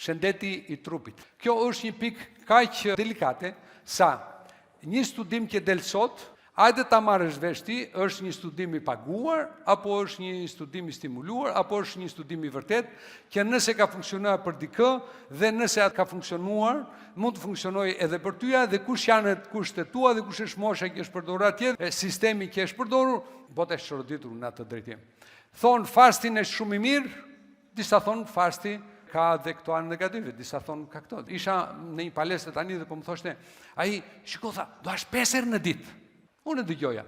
shëndeti i trupit. Kjo është një pikë kaq delikate sa një studim që del sot, hajde ta marrësh vesh ti, është një studim i paguar, apo është një studim i stimuluar, apo është një studim i vërtet, që nëse ka funksionuar për dikë dhe nëse atë ka funksionuar, mund të funksionojë edhe për tyja dhe kush janë kushtet tua dhe kush është mosha që është përdorur atje, sistemi që është përdorur, bota është çoroditur në atë drejtim. Thonë fastin është shumë i mirë, disa thonë fasti ka dhe këto anë negative, disa thonë ka këto. Isha në një palestër tani dhe po më thoshte, ai shiko tha, do hash 5 herë në ditë. Unë e dëgjoja.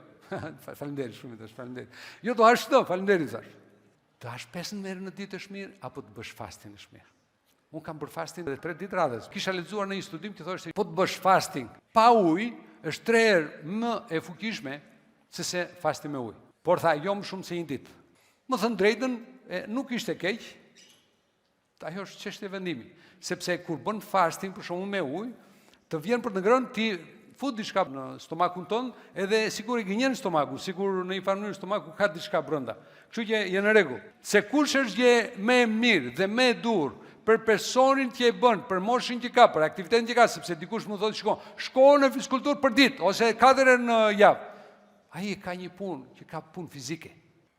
Faleminderit shumë tash, faleminderit. Jo do hash këto, faleminderit thash. Do hash 5 herë në ditë është mirë apo të bësh fasting është mirë? Unë kam bërë fasting edhe 3 ditë radhës. Kisha lexuar në një studim që thoshte po të bësh fasting pa ujë është 3 herë më e fuqishme sese fasti me ujë. Por tha jo më shumë se një ditë. Më thënë drejtën, nuk ishte keq. Ajo është çështje vendimi, sepse kur bën fasting për shkakun me ujë, të vjen për të ngrënë ti fut diçka në stomakun tënd, edhe sigur i gënjen stomaku, sigur në një farë mënyrë stomaku ka diçka brenda. Kështu që je në rregull. Se kush është gjë më e mirë dhe më e dur për personin që e bën, për moshën që ka, për aktivitetin që ka, sepse dikush më thotë shko në fizikulturë për ditë ose 4 herë në javë. Ai ka një punë që ka punë fizike.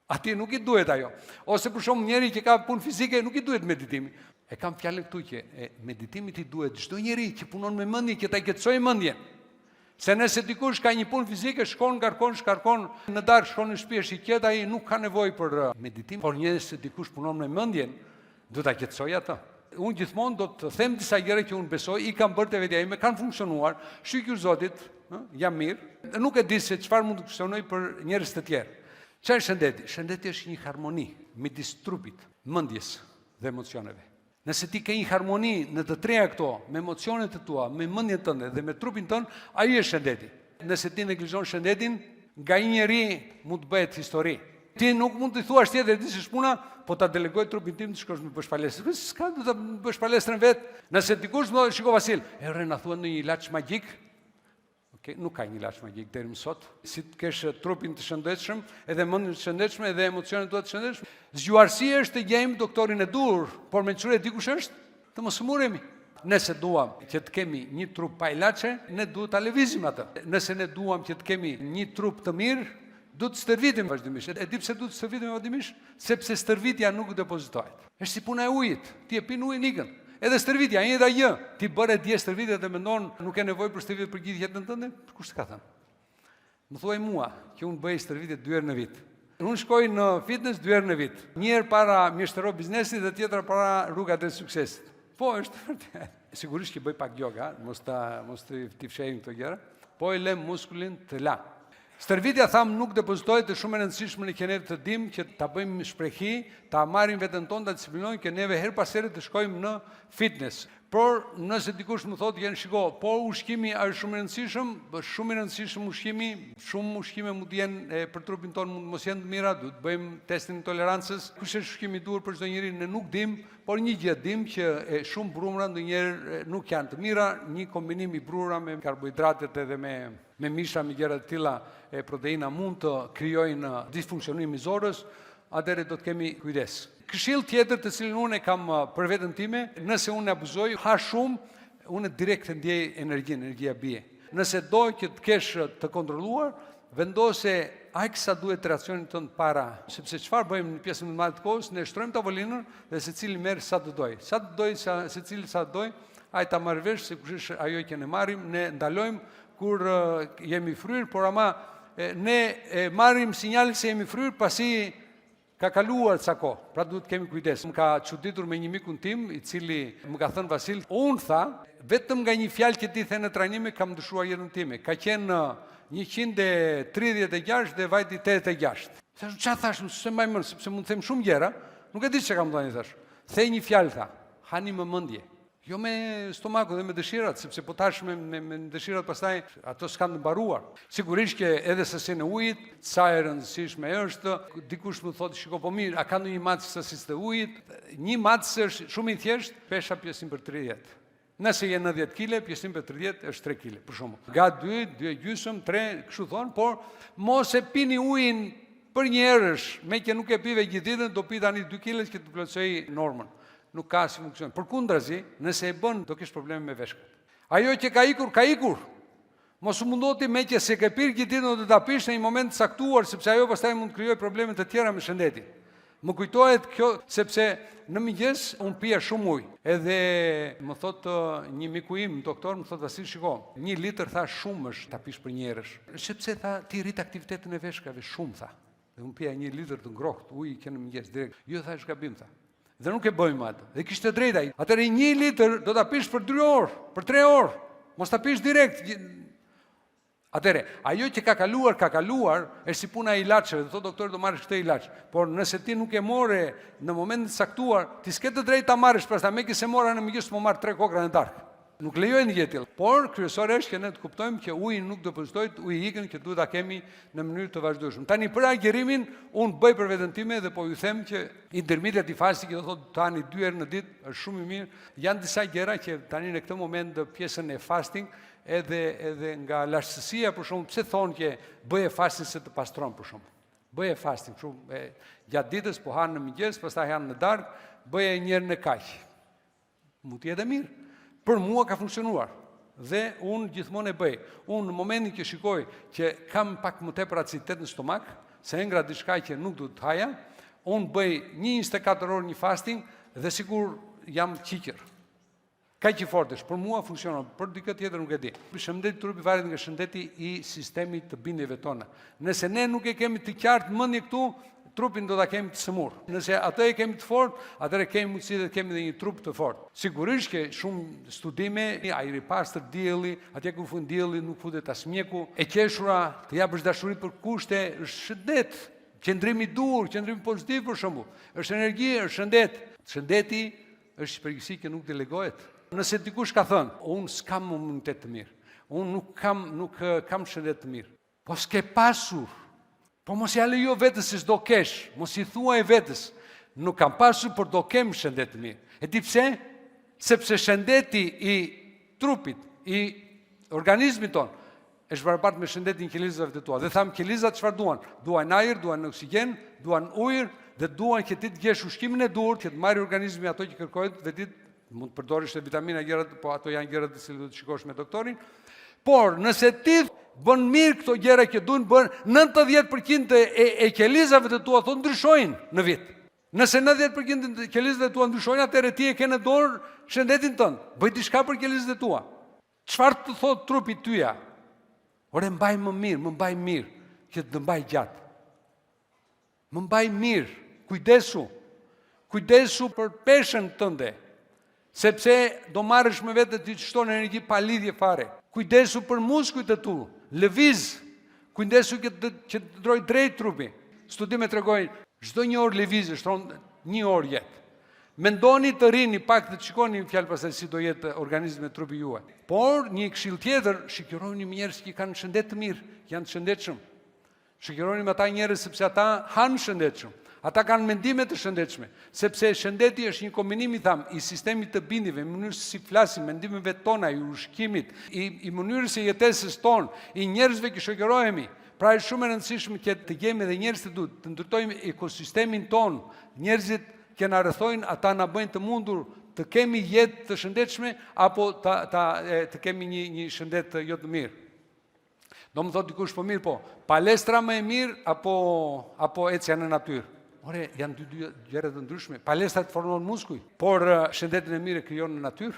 Ati nuk i duhet ajo. Ose për shumë njeri që ka punë fizike, nuk i duhet meditimi. E kam fjalën këtu që meditimi ti duhet çdo njeri që punon me mendje që ta qetësojë mendjen. Se nëse dikush ka një punë fizike, shkon shkarkon në darkë, shkon në shtëpi, është i qetë, ai nuk ka nevojë për meditim. Por nëse dikush punon me mendjen, do ta qetësojë atë. Unë gjithmonë do të them disa gjëra që unë besoj, i kam bërë te vetja ime, kanë funksionuar, shikoj Zotit, jam mirë. Nuk e di se çfarë mund të funksionojë për njerëz të tjerë. Çfarë është shëndeti? Shëndeti është një harmoni midis trupit, mendjes dhe emocioneve. Nëse ti ke një harmoni në të treja këto, me emocionet e tua, me mendjen tënde dhe me trupin tënd, ai është shëndeti. Nëse ti neglizhon shëndetin, nga një njeri mund të bëhet histori. Ti nuk mund të thuash tjetër ti s'është puna, po ta delegoj trupin tim të shkosh me bësh palestër. S'ka do ta bësh palestrën vet. Nëse dikush më thotë, shiko Vasil, na thuan në një ilaç magjik. Nuk ka një ilaç magjik deri më sot. Si të kesh trupin të shëndetshëm, edhe mendjen të shëndetshme, edhe emocionet tua të shëndetshme. Zgjuarësia është të gjejmë doktorin e dur, por me çure dikush është të mos muremi. Nëse duam që të kemi një trup pa ilaçe, ne duhet ta lëvizim atë. Nëse ne duam që të kemi një trup të mirë, duhet të stërvitim vazhdimisht. E di pse duhet të stërvitim vazhdimisht? Sepse stërvitja nuk depozitohet. Është si puna e ujit. Ti e pin ujin ikën. Edhe stërvitja, një dhe gjë. Ti bëre dje stërvitja dhe mendon nuk e nevojë për stërvitje për gjithë jetën tënde? Kush të ka thënë? Më thuaj mua që unë bëj stërvitje 2 herë në vit. Unë shkoj në fitness 2 herë në vit. Një herë para mjeshtëror biznesit dhe tjetra para rrugat e suksesit. Po, është vërtet. Sigurisht që bëj pak yoga, mos të fshehim këto gjëra, po e lëm muskulin të la. Stërvitja tham nuk depozitohet të shumë e rëndësishme në që ne të dim që ta bëjmë shprehi, ta marrim veten tonë, ta disiplinojmë që neve her pas here të shkojmë në fitness. Por nëse dikush më thotë janë shiko, po ushqimi është shumë i rëndësishëm ushqimi, shumë ushqime mund të jenë për trupin tonë mund mos jenë të mira, duhet bëjmë testin e tolerancës. Kush është ushqimi i duhur për çdo njeri ne nuk dim, por një gjë dim që shumë brumra ndonjëherë nuk janë të mira, një kombinim i brumra me karbohidratet edhe me misha, me gjëra të tilla proteina mund të krijojnë disfunksionim i zorës, atëherë do të kemi kujdes. Këshill tjetër të cilin unë kam për veten time, nëse unë abuzoj, ha shumë, unë direkt ndjej energjia bie. Nëse do që të kesh të kontrolluar, vendose aq sa duhet racionin tënd para, sepse çfarë bëjmë në pjesën më të madhe të kohës, ne shtrojmë tavolinën dhe secili merr sa të doj. Sa të doj, secili sa të doj, ai ta marr vesh se kush është ajo që ne marrim, ne ndalojmë kur jemi fryrë, por ama ne marrim sinjalin se jemi fryrë pasi ka kaluar ca kohë, pra duhet kemi kujdes. Më ka çuditur me një mikun tim, i cili më ka thënë Vasil, unë tha, vetëm nga një fjalë që ti the në trajnime kam ndryshuar jetën time. Ka qenë 136 dhe vajti 86. Thash, çfarë thash, se më mend, sepse mund të them shumë gjëra, nuk e di çka kam thënë thash. The një fjalë tha, hani më mendje. Jo me stomaku dhe me dëshirat, sepse po tash me dëshirat pastaj ato s'kan të mbaruar. Sigurisht që edhe sasinë e ujit, sa e rëndësishme është, dikush më thotë, shiko po mirë, a ka ndonjë matës sasisë të ujit? Një matës është shumë i thjeshtë, pesha pjesim për 30. Nëse je 90 kg, pjesim për 30 është 3 kg, për shembull. Ga 2,5, 3, kështu thon, por mos e pini ujin për një herësh, me që nuk e pive gjithë ditën, do pi tani 2 kg që të plotësoj normën. nuk ka si funksion. Përkundrazi, nëse e bën, do kesh probleme me veshkat. Ajo që ka ikur. Mos u mundoti me që se ke pirë gjithë ditën do ta pish në një moment të caktuar, sepse ajo pastaj mund të krijojë probleme të tjera me shëndetin. Më kujtohet kjo sepse në mëngjes unë pija shumë ujë. Edhe më thot një miku im, doktor, më thot Vasil, shiko, 1 litër tha shumë është ta pish për njerësh. Sepse tha ti rrit aktivitetin e veshkave shumë tha. Dhe unë pija 1 litër të ngrohtë ujë që në mëngjes direkt. Jo tha është gabim tha. Dhe nuk e bëjmë atë. Dhe kishte drejt ai. Atëherë 1 litër do ta pish për 2 orë, për 3 orë. Mos ta pish direkt. Atëre, ajo që ka kaluar, është si puna e ilaçeve, do thotë doktori do marrësh këtë ilaç, por nëse ti nuk e more në momentin e caktuar, ti s'ke të drejtë ta marrësh, pastaj me që se mora në mëngjes më marr 3 kokra në darkë. Nuk lejohet një gjë tillë. Por kryesore është që ne të kuptojmë që uji nuk depozitojët, uji ikën që duhet ta kemi në mënyrë të vazhdueshme. Tani për agjerimin, unë bëj për veten time dhe po ju them që intermediate fasting, do thotë tani 2 herë në ditë, është shumë i mirë. Janë disa gjëra që tani në këtë moment pjesën e fasting edhe nga lashtësia për shumë, pse thonë që bëje fasting se të pastron për shumë. Bëje fasting, shumë gjatë ditës, po hanë në mëngjes, pastaj hanë në darkë, bëje një herë në kaq. Mund të jetë mirë. Për mua ka funksionuar dhe unë gjithmonë e bëj. Unë në momentin që shikoj që kam pak më tepër aciditet në stomak, se engra diçka që nuk duhet të haja, unë bëj 24 orë një fasting dhe sigur jam qiqër. Kaq i fortë është, për mua funksionon, për dikë tjetër nuk e di. Shëndeti i trupit varet nga shëndeti i sistemit të bindjeve tona. Nëse ne nuk e kemi të qartë mendje këtu, trupin do ta kemi të sëmur. Nëse atë e kemi të fortë, atëherë kemi mundësi të kemi edhe një trup të fortë. Sigurisht që shumë studime, ajri i pastër, dielli, atje ku fund dielli nuk futet as mjeku, e qeshura, të japësh dashuri për kushte, është shëndet. Qëndrimi i dur, qëndrimi pozitiv për shembull, është energji, është shëndet. Shëndeti është shpërgjegjësi që nuk delegohet. Nëse dikush ka thënë, unë s'kam imunitet të mirë, unë nuk kam shëndet të mirë, po s'ke pasur, po mos ja lejo vetës se s'do kesh, mos i thuaj vetës, nuk kam pasur, por do kem shëndet të mirë. E di pse? Sepse shëndeti i trupit, i organizmit tonë, është barabartë me shëndetin qelizave të tua. Dhe thamë, qelizat çfarë duan? Duan ajër, duan oksigjen, duan ujër, dhe duan që ti të gjesh ushqimin e dur, që të marrë organizmi ato që kërkohet, dhe ti mund të përdorish edhe vitamina, gjërat, po ato janë gjërat që do të shikosh me doktorin. Por nëse ti bën mirë këto gjëra që duhen bën, 90% e qelizave të tua thonë ndryshojnë në vit. Nëse 90% e qelizave të tua ndryshojnë, atëherë ti e ke në dorë shëndetin tënd. Bëj diçka për qelizat e tua. Çfarë të thotë trupi tyja? Ore, mbaj më mirë që të mbaj gjatë. Më mbaj mirë, kujdesu për peshën tënde. Sepse do marrësh me vete të shton energji pa lidhje fare. Kujdesu për muskujt e tu, lëviz, kujdesu që të ndroj drejt trupi. Studimet tregojnë, çdo 1 orë lëvizje shton 1 orë jetë. Mendoni të rini pak të shikoni një fjalë pastaj si do jetë organizmi i trupit juaj. Por një këshill tjetër, shikironi me njerëz që kanë shëndet të mirë, janë të shëndetshëm. Shikironi me ata njerëz sepse ata hanë shëndetshëm. Ata kanë mendime të shëndetshme, sepse shëndeti është një kombinim i sistemit të bindjeve, mënyrës si flasim, mendimeve tona, i ushqimit, i mënyrës së jetesës tonë, i njerëzve që shoqërohemi. Pra është shumë e rëndësishme që të gjejmë edhe njerëz të duhur, të ndërtojmë ekosistemin tonë, njerëzit që na rrethojnë, ata na bëjnë të mundur të kemi jetë të shëndetshme apo të kemi një shëndet jo të mirë. Do më thotë dikush, po mirë, po, palestra më e mirë apo ecja në natyrë? Ore, janë dy gjëra të ndryshme. Palestra të fornon muskuj, por shëndetin e mirë e krijon në natyrë.